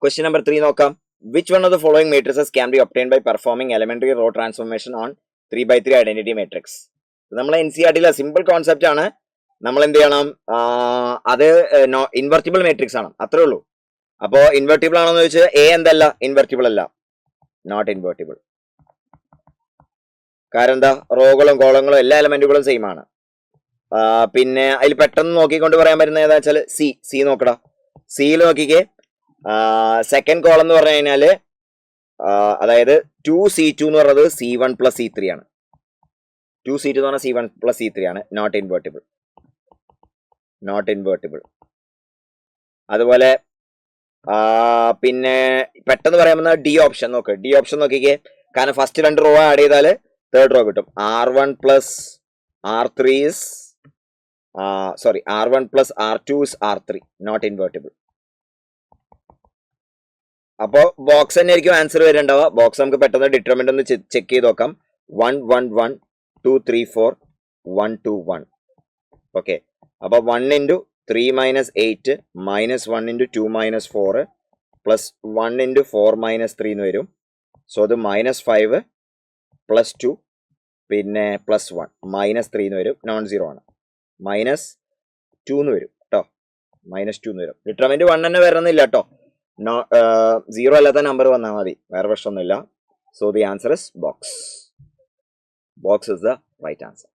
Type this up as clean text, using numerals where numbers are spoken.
Question number 3 നോക്കാം. Which one of the following matrices can be obtained by performing elementary row transformation on 3x3 identity matrix? നമ്മളെ NCERT simple concept ആണ്. നമ്മൾ എന്ത് ചെയ്യണം, അത് invertible matrix ആണ്, അത്രേ ഉള്ളൂ. അപ്പോ ഇൻവെർട്ടിബിൾ ആണെന്ന് ചോദിച്ചാൽ എ എന്തല്ല, ഇൻവെർട്ടിബിൾ അല്ല, നോട്ട് ഇൻവെർട്ടിബിൾ. കാരണം എന്താ, റോകളും കോളങ്ങളും എല്ലാ എലമെന്റുകളും സെയിം ആണ്. പിന്നെ അതിൽ പെട്ടെന്ന് നോക്കിക്കൊണ്ട് പറയാൻ പറ്റുന്ന ഏതാ വെച്ചാൽ സി നോക്കടാ. സിയിൽ നോക്കിക്കേ, സെക്കൻഡ് കോളം എന്ന് പറഞ്ഞു കഴിഞ്ഞാല് അതായത് 2C2 എന്ന് പറയുന്നത് C1 + C3 ആണ്. 2C2 എന്ന് പറഞ്ഞാൽ C1 + C3 ആണ്, നോട്ട് ഇൻവെർട്ടിബിൾ, നോട്ട് ഇൻവെർട്ടിബിൾ. അതുപോലെ പിന്നെ പെട്ടെന്ന് പറയാൻ പറ്റുന്ന ഡി ഓപ്ഷൻ നോക്ക്. ഡി ഓപ്ഷൻ നോക്കിക്കേ, കാരണം ഫസ്റ്റ് 2 റോ ആഡ് ചെയ്താൽ തേർഡ് റോ കിട്ടും. R1 + R3 is R1 + R2 is R3, not invertible. അപ്പോൾ ബോക്സ് തന്നെ ആയിരിക്കും ആൻസർ വരുന്നുണ്ടാവുക. ബോക്സ് നമുക്ക് പെട്ടെന്ന് ഡിറ്റർമിനന്റ് ഒന്ന് ചെക്ക് ചെയ്ത് നോക്കാം. 1 1 1 2 3 4 1 2 1. ഓക്കെ, അപ്പൊ 1 × 3 - 8 -1 × 2 - 4 +1 × 4 - 3 എന്ന് വരും. സോ അത് -5 +2 പിന്നെ +1 -3 എന്ന് വരും. നോൺ സീറോ ആണ്, -2 എന്ന് വരും കേട്ടോ, -2 എന്ന് വരും. ഡിറ്റർമിനന്റ് 1 തന്നെ വരണമെന്നില്ല കേട്ടോ, 0 അല്ലാത്ത നമ്പർ വന്നാൽ മതി, വേറെ പ്രശ്നമൊന്നുമില്ല. So the answer is box. Box is the right answer.